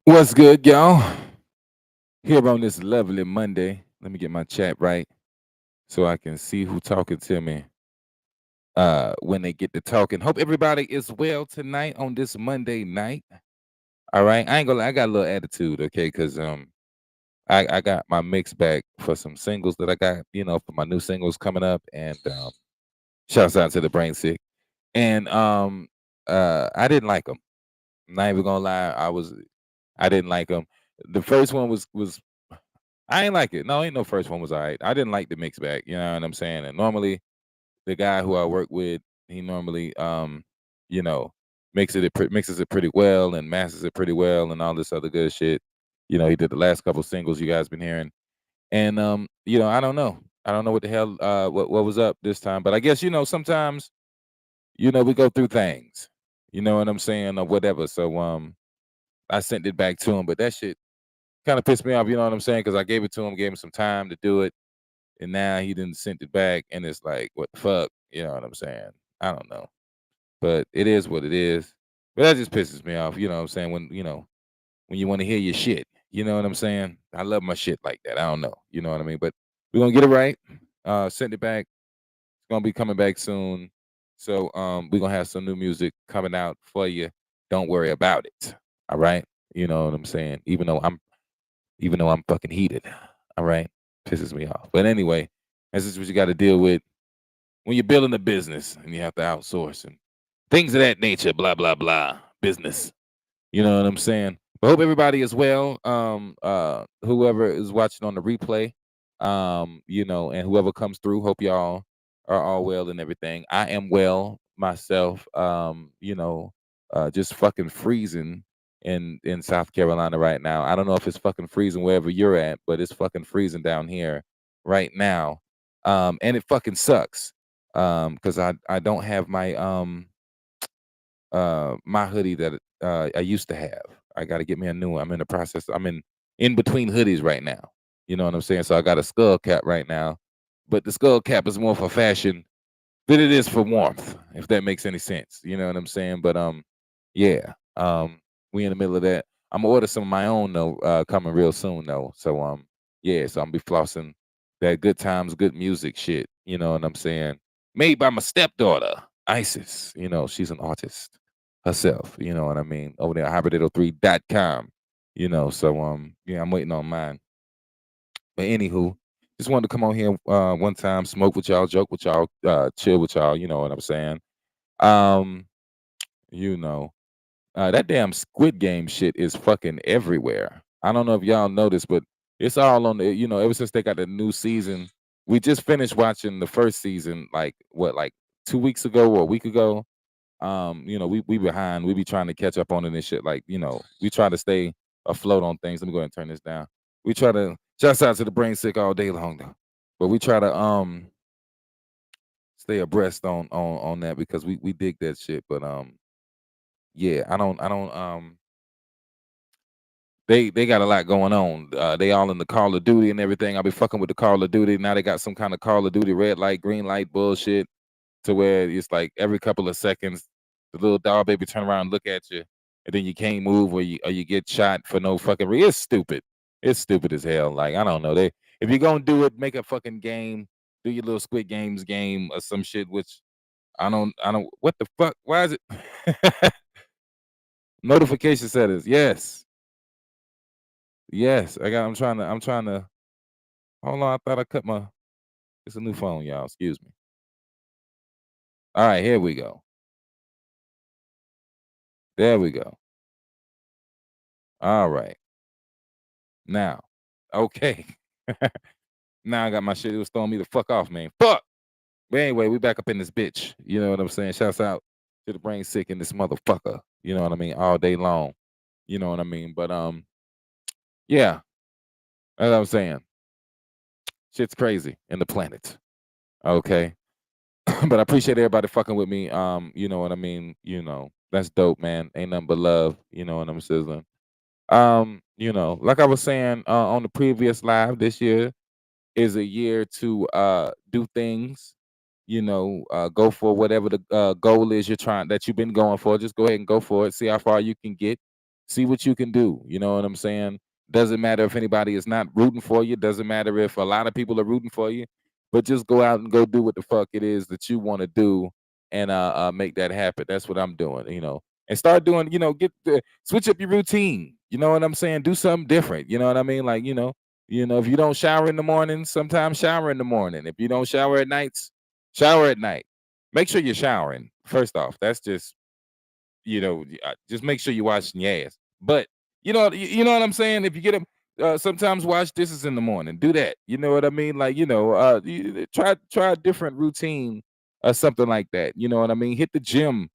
What's good, y'all? Here on this lovely Monday. Let me get my chat right so I can see who talking to me when they get to talking. Hope everybody is well tonight on this Monday night. All right. I ain't gonna lie, I got a little attitude, okay, because I got my mix back for some singles that I got, for my new singles coming up. And shouts out to the brain sick. And I didn't like them. Not even gonna lie, I didn't like them. The first one was I ain't like it. No, ain't no first one was alright. I didn't like the mix bag, you know what I'm saying? And normally the guy who I work with, he normally you know, mixes it pretty well and masters it pretty well and all this other good shit. He did the last couple singles you guys been hearing. And I don't know. I don't know what the hell what was up this time, but I guess sometimes we go through things. You know what I'm saying or whatever. So I sent it back to him, but that shit kind of pissed me off, you know what I'm saying? Because I gave it to him, gave him some time to do it, and now he didn't send it back, and it's like, what the fuck? You know what I'm saying? I don't know, but it is what it is. But that just pisses me off, you know what I'm saying? When you want to hear your shit, you know what I'm saying? I love my shit like that. I don't know, you know what I mean? But we're gonna get it right. Send it back. It's gonna be coming back soon. So we're gonna have some new music coming out for you. Don't worry about it. All right. You know what I'm saying? Even though I'm fucking heated. All right. Pisses me off. But anyway, that's just what you got to deal with when you're building a business and you have to outsource and things of that nature, blah, blah, blah. Business. You know what I'm saying? But hope everybody is well. Whoever is watching on the replay, and whoever comes through, hope y'all are all well and everything. I am well myself. Just fucking freezing in South Carolina right now. I don't know if it's fucking freezing wherever you're at, but it's fucking freezing down here right now. And it fucking sucks. Because I don't have my hoodie that I used to have. I got to get me a new one. I'm in the process. I'm in between hoodies right now. You know what I'm saying? So I got a skull cap right now, but the skull cap is more for fashion than it is for warmth, if that makes any sense. You know what I'm saying? But yeah, we in the middle of that. I'm gonna order some of my own though, coming real soon though. So yeah, so I'm be flossing that good times, good music shit. You know what I'm saying? Made by my stepdaughter, Isis. She's an artist herself. You know what I mean? Over there, HyBrid803.com. So yeah, I'm waiting on mine. But anywho, just wanted to come on here one time, smoke with y'all, joke with y'all, chill with y'all. You know what I'm saying? Um, you know, that damn Squid Game shit is fucking everywhere. I don't know if y'all noticed, but it's all on the. Ever since they got the new season, we just finished watching the first season. Like what, like 2 weeks ago or a week ago. We behind. We be trying to catch up on it and shit. Like, we try to stay afloat on things. Let me go ahead and turn this down. We try to shouts out to the brain sick all day long though. But we try to stay abreast on that because we dig that shit. But yeah, I don't they got a lot going on. They all in the Call of Duty and everything. I be fucking with the Call of Duty. Now they got some kind of Call of Duty red light, green light bullshit to where it's like every couple of seconds the little dog baby turn around and look at you and then you can't move or you get shot for no fucking reason. It's stupid. It's stupid as hell. Like, I don't know. If you're gonna do it, make a fucking game, do your little Squid Games game or some shit, which I don't what the fuck? Why is it notification settings? Yes. Yes. I'm trying to hold on. I thought I cut my it's a new phone, y'all. Excuse me. All right, here we go. There we go. All right. Now. Okay. Now I got my shit. It was throwing me the fuck off, man. Fuck. But anyway, we back up in this bitch. You know what I'm saying? Shouts out to the brain sick in this motherfucker. You know what I mean? All day long. You know what I mean? But yeah, as I'm saying, shit's crazy in the planet. Okay. But I appreciate everybody fucking with me. You know what I mean? That's dope, man. Ain't nothing but love. You know what I'm sizzling. Like I was saying on the previous live, this year is a year to do things. Go for whatever the goal is you've been going for. Just go ahead and go for it. See how far you can get. See what you can do. You know what I'm saying? Doesn't matter if anybody is not rooting for you. Doesn't matter if a lot of people are rooting for you. But just go out and go do what the fuck it is that you want to do, and make that happen. That's what I'm doing. And start doing. Get the switch up your routine. You know what I'm saying? Do something different. You know what I mean? Like if you don't shower in the morning, sometimes shower in the morning. If you don't shower at nights, shower at night. Make sure you're showering. First off, that's just make sure you're washing your ass. But you know what I'm saying. If you get them, sometimes wash dishes in the morning. Do that. You know what I mean. Like try a different routine or something like that. You know what I mean. Hit the gym.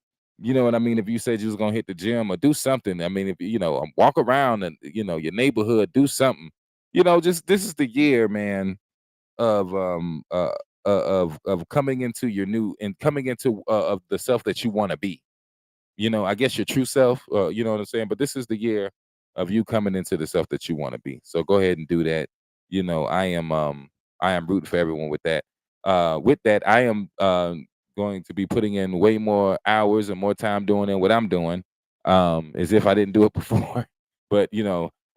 You know what I mean. If you said you was gonna hit the gym or do something, I mean, if walk around and your neighborhood, do something. Just this is the year, man, of of coming into your new and coming into of the self that you want to be. I guess your true self, you know what I'm saying? But this is the year of you coming into the self that you want to be. So go ahead and do that. I am rooting for everyone with that. With that, I am going to be putting in way more hours and more time doing it what I'm doing. As if I didn't do it before. But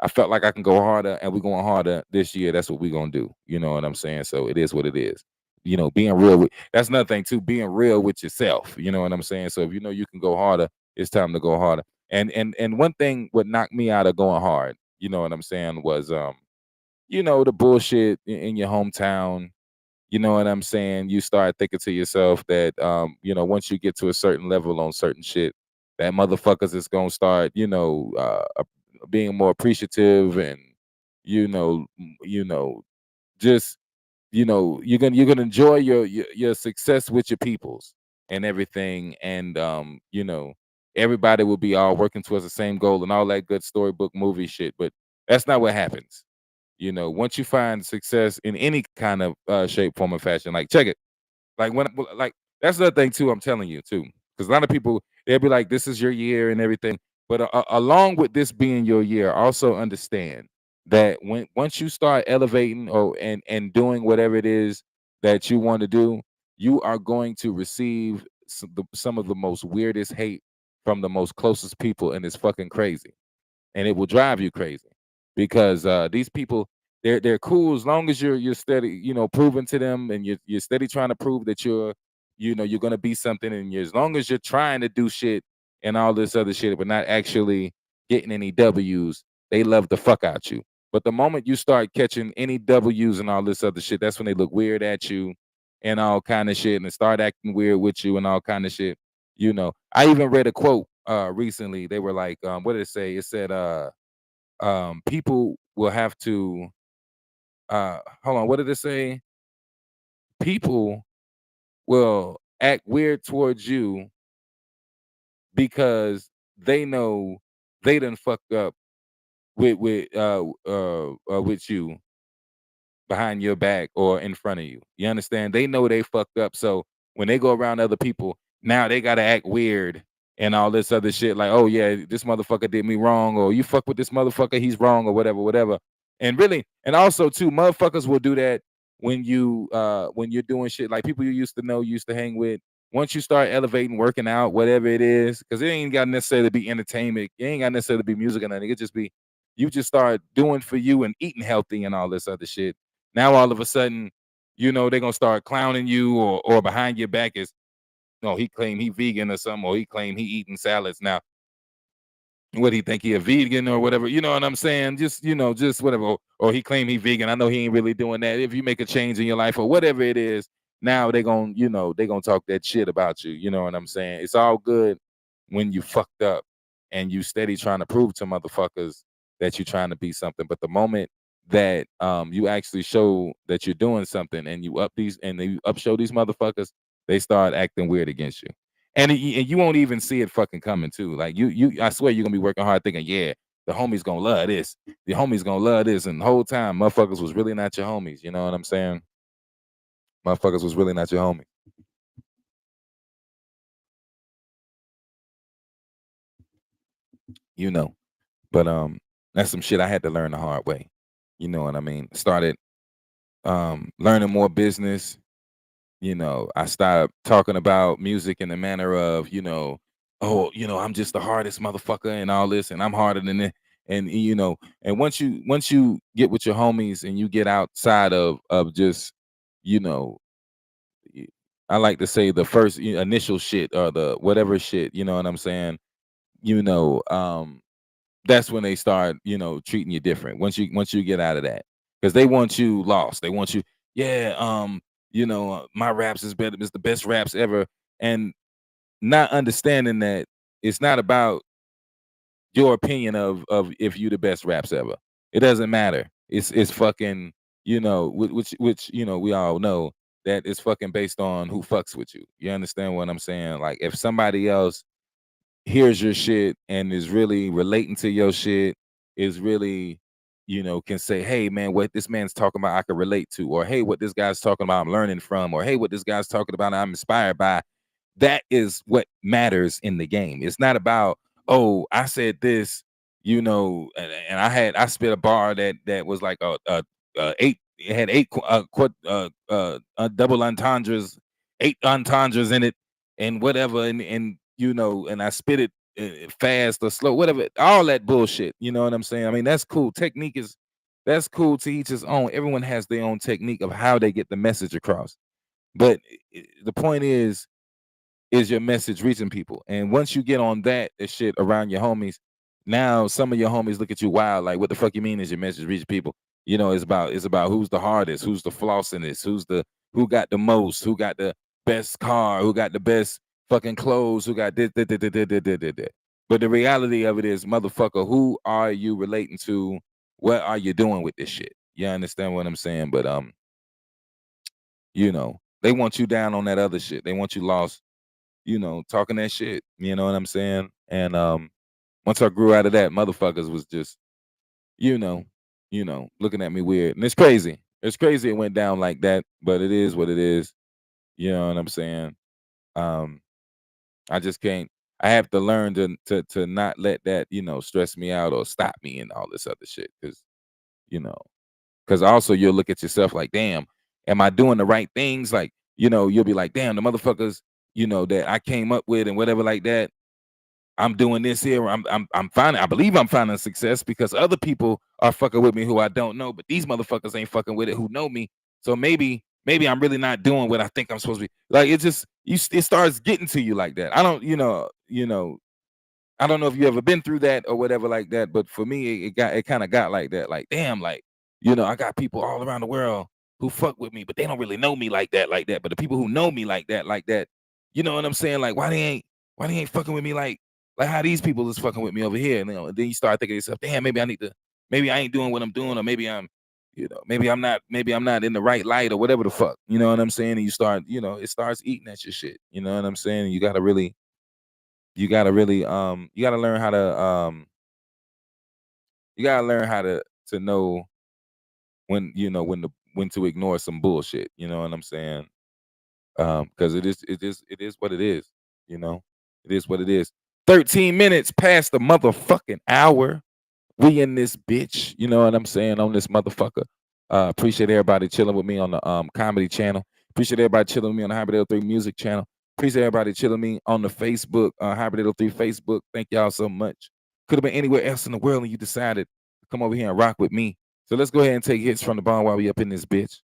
I felt like I can go harder, and we're going harder this year. That's what we're gonna do. You know what I'm saying? So it is what it is. Being real that's another thing too, being real with yourself. You know what I'm saying? So if you can go harder, it's time to go harder. And one thing what knocked me out of going hard, you know what I'm saying, was the bullshit in your hometown. You know what I'm saying? You start thinking to yourself that once you get to a certain level on certain shit, that motherfuckers is gonna start, being more appreciative, and you know, just you're gonna enjoy your success with your peoples and everything, and everybody will be all working towards the same goal and all that good storybook movie shit. But that's not what happens. Once you find success in any kind of shape, form, or fashion, like check it. Like that's another thing too. I'm telling you too, because a lot of people they'll be like, "This is your year" and everything. But along with this being your year, also understand that once you start elevating and doing whatever it is that you want to do, you are going to receive some of the most weirdest hate from the most closest people, and it's fucking crazy, and it will drive you crazy because these people they're cool as long as you're steady, proving to them, and you're steady trying to prove that you're gonna be something, and as long as you're trying to do shit and all this other shit, but not actually getting any W's, they love the fuck out you. But the moment you start catching any W's and all this other shit, that's when they look weird at you and all kind of shit, and they start acting weird with you and all kind of shit. I even read a quote recently. They were like, what did it say? It said, people will have to hold on, what did it say? People will act weird towards you because they know they done fucked up with you behind your back or in front of you. You understand? They know they fucked up. So when they go around other people, now they gotta act weird and all this other shit. Like, oh yeah, this motherfucker did me wrong, or you fuck with this motherfucker, he's wrong, or whatever, whatever. And really, and also too, motherfuckers will do that when you're doing shit like people you used to know, used to hang with. Once you start elevating, working out, whatever it is, because it ain't got necessarily to be entertainment, it ain't got necessarily to be music or nothing. It just be you just start doing for you and eating healthy and all this other shit. Now all of a sudden, they're gonna start clowning you, or behind your back is no, he claimed he vegan or something, or he claimed he eating salads. Now, what he think he a vegan or whatever, you know what I'm saying? Just whatever. Or he claimed he vegan. I know he ain't really doing that. If you make a change in your life or whatever it is, now they gonna talk that shit about you. You know what I'm saying? It's all good when you fucked up and you steady trying to prove to motherfuckers that you're trying to be something. But the moment that you actually show that you're doing something, and you upshow these motherfuckers, they start acting weird against you. And you won't even see it fucking coming too. Like I swear you're gonna be working hard thinking, yeah, the homies gonna love this. The homies gonna love this. And the whole time, motherfuckers was really not your homies. You know what I'm saying? Motherfuckers was really not your homies. You know. But that's some shit I had to learn the hard way. You know what I mean? Started learning more business. I stopped talking about music in the manner of, oh, I'm just the hardest motherfucker and all this, and I'm harder than it. And and once you get with your homies and you get outside of just, you know, y- I like to say the first initial shit or the whatever shit, you know what I'm saying? You know, that's when they start, treating you different. Once you get out of that, because they want you lost. They want you, yeah, my raps is better, it's the best raps ever, and not understanding that it's not about your opinion of if you the best raps ever. It doesn't matter. It's fucking, which we all know that it's fucking based on who fucks with you. You understand what I'm saying? Like if somebody else hears your shit and is really relating to your shit, is really, can say, hey man, what this man's talking about, I can relate to, or hey, what this guy's talking about, I'm learning from, or hey, what this guy's talking about, I'm inspired by. That is what matters in the game. It's not about, oh, I said this, and I spit a bar that was like a eight. It had eight double entendres, eight entendres in it, and whatever, and I spit it fast or slow, whatever, all that bullshit. You know what I'm saying? I mean, that's cool. Technique is that's cool to each his own. Everyone has their own technique of how they get the message across. But the point is your message reaching people? And once you get on that shit around your homies, now some of your homies look at you wild, like, what the fuck you mean is your message reaching people? It's about who's the hardest, who's the flossingest, who got the most, who got the best car, who got the best fucking clothes, who got this, this, this, this, this, this, this, this. But the reality of it is, motherfucker, who are you relating to? What are you doing with this shit? You understand what I'm saying? But they want you down on that other shit. They want you lost, talking that shit. You know what I'm saying? And once I grew out of that, motherfuckers was just, you know, looking at me weird. And it's crazy. It's crazy it went down like that, but it is what it is. You know what I'm saying? Um, I just can't. I have to learn to not let that, stress me out or stop me and all this other shit. You know, because also you'll look at yourself like, damn, am I doing the right things? Like, you'll be like, damn, the motherfuckers, that I came up with and whatever like that. I'm doing this here. I'm finding. I believe I'm finding success because other people are fucking with me who I don't know, but these motherfuckers ain't fucking with it who know me. So maybe I'm really not doing what I think I'm supposed to be. Like it just it starts getting to you like that. I don't, I don't know if you ever been through that or whatever like that, but for me, it kind of got like that. Like, damn, like, I got people all around the world who fuck with me, but they don't really know me like that. But the people who know me like that, you know what I'm saying? Like, why they ain't fucking with me like how these people is fucking with me over here? And then you start thinking to yourself, damn, maybe I ain't doing what I'm doing, or maybe I'm not in the right light or whatever the fuck. You know what I'm saying? And you start, it starts eating at your shit. You know what I'm saying? And you gotta learn how to to know when to ignore some bullshit. You know what I'm saying? Because it is what it is. You know, it is what it is. 13 minutes past the motherfucking hour. We in this bitch. You know what I'm saying? On this motherfucker. Appreciate everybody chilling with me on the comedy channel. Appreciate everybody chilling with me on the HyBrid803 music channel. Appreciate everybody chilling with me on the Facebook, HyBrid803 Facebook. Thank y'all so much. Could have been anywhere else in the world and you decided to come over here and rock with me. So let's go ahead and take hits from the barn while we up in this bitch.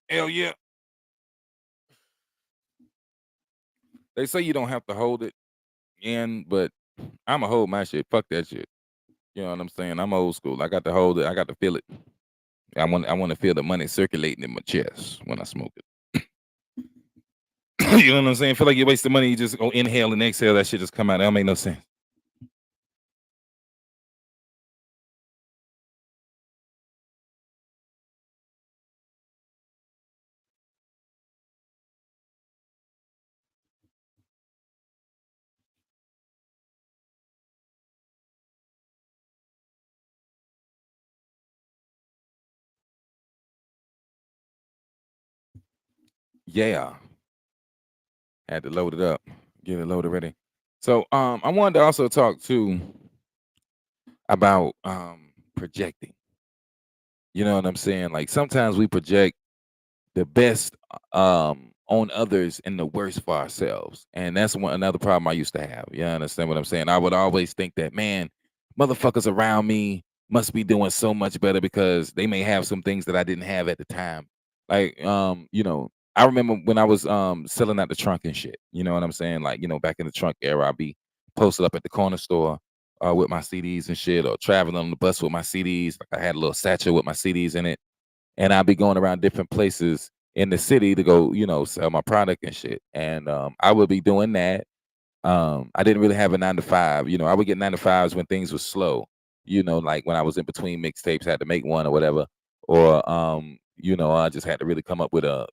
Hell yeah. They say you don't have to hold it in, but I'ma hold my shit. Fuck that shit. You know what I'm saying? I'm old school. I got to hold it. I got to feel it. I want to feel the money circulating in my chest when I smoke it. You know what I'm saying? Feel like you're wasting money. You just go inhale and exhale. That shit just come out. That don't make no sense. Yeah, had to load it up, get it loaded ready. So I wanted to also talk too about projecting. You know what I'm saying? Like sometimes we project the best on others and the worst for ourselves. And that's another problem I used to have. You understand what I'm saying? I would always think that, man, motherfuckers around me must be doing so much better because they may have some things that I didn't have at the time. Like I remember when I was selling out the trunk and shit. You know what I'm saying? Like, back in the trunk era, I'd be posted up at the corner store with my CDs and shit, or traveling on the bus with my CDs. Like I had a little satchel with my CDs in it, and I'll be going around different places in the city to go, sell my product and shit. And I would be doing that. I didn't really have a 9 to 5. I would get 9 to 5s when things were slow. Like when I was in between mixtapes, had to make one or whatever, or I just had to really come up with a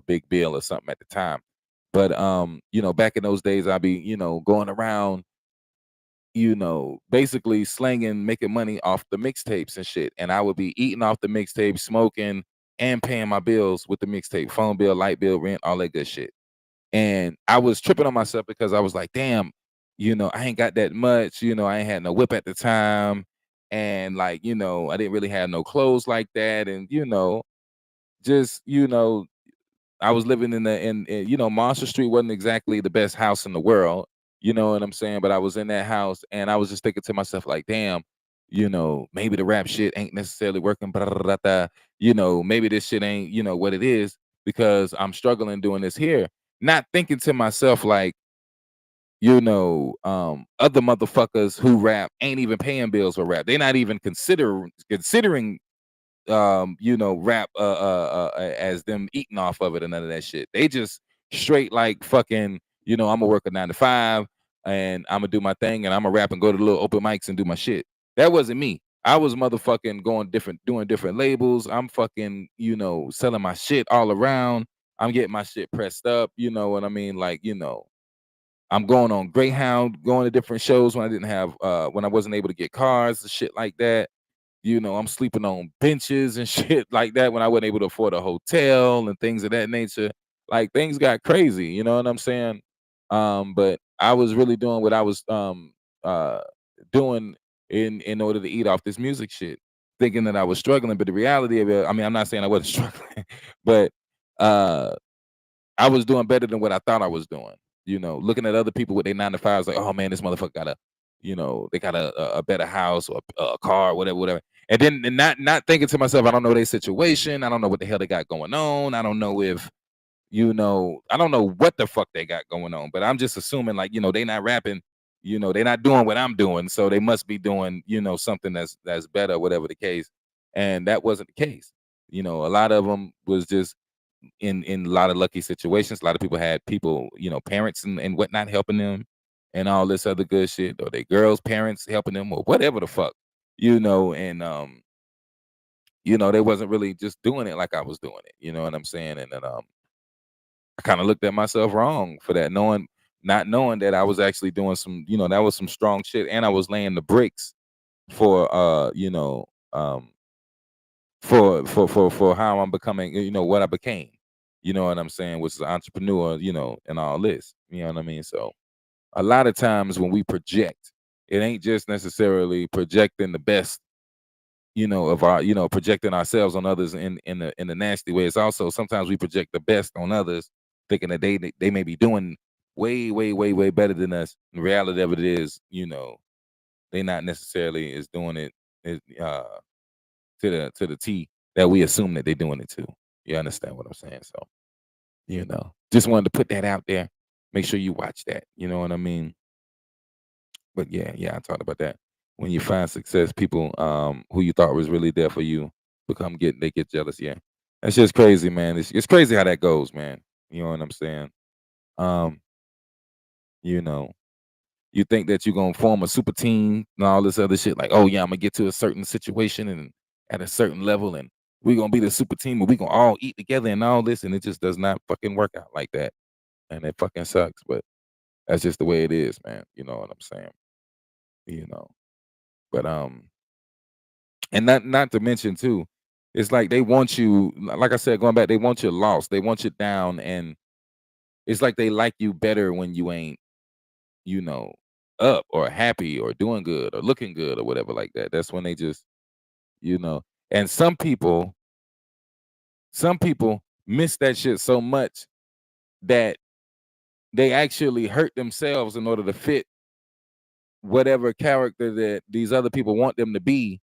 big bill or something at the time. But back in those days, I'd be going around basically slanging, making money off the mixtapes and shit. And I would be eating off the mixtape, smoking, and paying my bills with the mixtape, phone bill, light bill, rent, all that good shit. And I was tripping on myself because I was like, damn, I ain't got that much. I ain't had no whip at the time. And like, I didn't really have no clothes like that. And, just, I was living in Monster Street wasn't exactly the best house in the world, you know what I'm saying? But I was in that house and I was just thinking to myself, like, damn, maybe the rap shit ain't necessarily working, blah, blah, blah, blah. Maybe this shit ain't, what it is, because I'm struggling doing this here. Not thinking to myself like, other motherfuckers who rap ain't even paying bills for rap. They're not even considering rap as them eating off of it and none of that shit. They just straight like fucking, I'm gonna work a 9 to 5 and I'm gonna do my thing and I'm gonna rap and go to the little open mics and do my shit. That wasn't me. I was motherfucking doing different labels. I'm fucking, selling my shit all around. I'm getting my shit pressed up, you know what I mean? Like, I'm going on Greyhound, going to different shows when I didn't have when I wasn't able to get cars and shit like that. I'm sleeping on benches and shit like that when I wasn't able to afford a hotel and things of that nature. Like things got crazy, you know what I'm saying? But I was really doing what I was doing in order to eat off this music shit, thinking that I was struggling. But the reality of it, I mean, I'm not saying I wasn't struggling, but uh I was doing better than what I thought I was doing. Looking at other people with their 9 to 5s, like, oh man, this motherfucker got they got a better house or a car, whatever, whatever. And then and not thinking to myself, I don't know their situation. I don't know what the hell they got going on. I don't know if I don't know what the fuck they got going on. But I'm just assuming, like, they not rapping. They not doing what I'm doing, so they must be doing something that's better, whatever the case. And that wasn't the case. A lot of them was just in a lot of lucky situations. A lot of people had people, parents and whatnot helping them and all this other good shit, or their girls' parents helping them or whatever the fuck, and they wasn't really just doing it like I was doing it, you know what I'm saying? And then I kind of looked at myself wrong for that, not knowing that I was actually doing some, that was some strong shit, and I was laying the bricks for for how I'm becoming, what I became. You know what I'm saying? Which is an entrepreneur, and all this. You know what I mean? So a lot of times when we project, it ain't just necessarily projecting the best, of our, projecting ourselves on others in the nasty way. It's also sometimes we project the best on others, thinking that they may be doing way, way, way, way better than us. The reality of it is, they not necessarily is doing it to the T that we assume that they're doing it to. You understand what I'm saying? So, just wanted to put that out there. Make sure you watch that. You know what I mean? But yeah, I talked about that. When you find success, people who you thought was really there for you they get jealous. Yeah. That's just crazy, man. It's crazy how that goes, man. You know what I'm saying? Um, you know, you think that you're gonna form a super team and all this other shit, like, oh yeah, I'm gonna get to a certain situation and at a certain level, and we're gonna be the super team, and we gonna all eat together and all this, and it just does not fucking work out like that. And it fucking sucks, but that's just the way it is, man. You know what I'm saying? You know. But and not to mention too, It's like they want you, like I said, going back, they want you lost. They want you down, and it's like they like you better when you ain't, you know, up or happy or doing good or looking good or whatever like that. That's when they just, you know. And some people miss that shit so much that they actually hurt themselves in order to fit whatever character that these other people want them to be,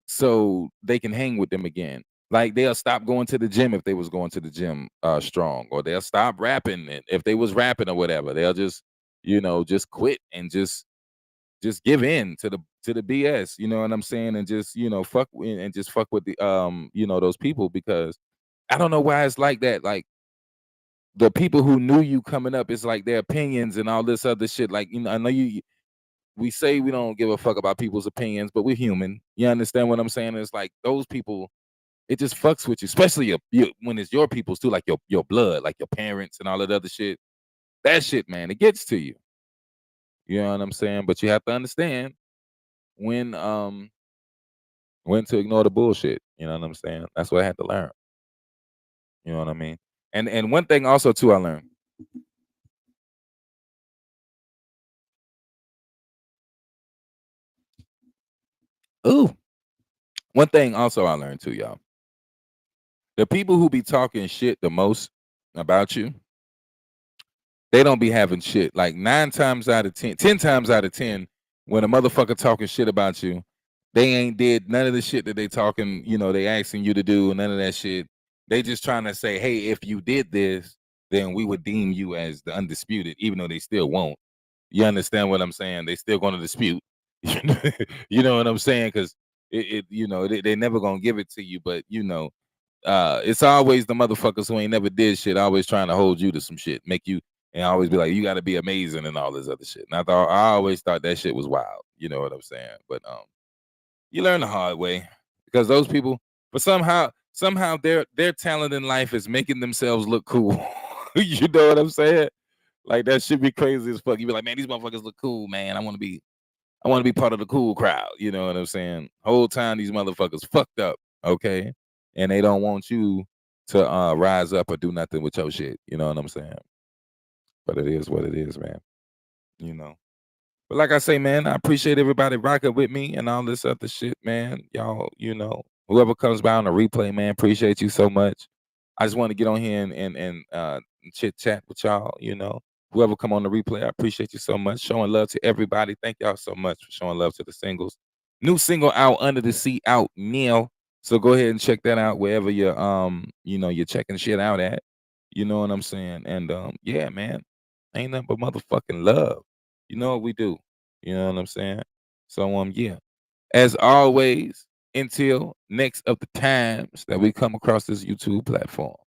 so they can hang with them again. Like they'll stop going to the gym if they was going to the gym strong, or they'll stop rapping if they was rapping or whatever. They'll just, just quit and just give in to the BS. You know what I'm saying? And just, and just fuck with the those people, because I don't know why it's like that. Like the people who knew you coming up, it's like their opinions and all this other shit. Like, I know we say we don't give a fuck about people's opinions, but we're human. You understand what I'm saying? It's like those people, it just fucks with you, especially when it's your people's too, like your blood, like your parents and all that other shit. That shit, man, it gets to you. You know what I'm saying? But you have to understand when when to ignore the bullshit. You know what I'm saying? That's what I had to learn. You know what I mean? And one thing also too I learned. Ooh, one thing also I learned too, y'all. The people who be talking shit the most about you, they don't be having shit. Like 9 times out of 10, 10 times out of 10, when a motherfucker talking shit about you, they ain't did none of the shit that they talking, they asking you to do, none of that shit. They just trying to say, hey, if you did this, then we would deem you as the undisputed, even though they still won't. You understand what I'm saying? They still going to dispute. You know what I'm saying? Because they never gonna give it to you, but it's always the motherfuckers who ain't never did shit, always trying to hold you to some shit, make you, and always be like, you got to be amazing and all this other shit. And I always thought that shit was wild. You know what I'm saying? But you learn the hard way, because those people, but somehow their talent in life is making themselves look cool. You know what I'm saying? Like that should be crazy as fuck. You be like, man, these motherfuckers look cool, man. I want to be part of the cool crowd. You know what I'm saying? Whole time these motherfuckers fucked up, okay? And they don't want you to rise up or do nothing with your shit. You know what I'm saying? But it is what it is, man. You know. But like I say, man, I appreciate everybody rocking with me and all this other shit, man. Y'all, whoever comes by on the replay, man, appreciate you so much. I just want to get on here and chit chat with y'all. Whoever come on the replay, I appreciate you so much. Showing love to everybody. Thank y'all so much for showing love to the singles. New single out, Under the Sea, out now. So go ahead and check that out wherever you're checking shit out at. You know what I'm saying? And yeah, man, ain't nothing but motherfucking love. You know what we do. You know what I'm saying? So yeah. As always, until next of the times that we come across this YouTube platform.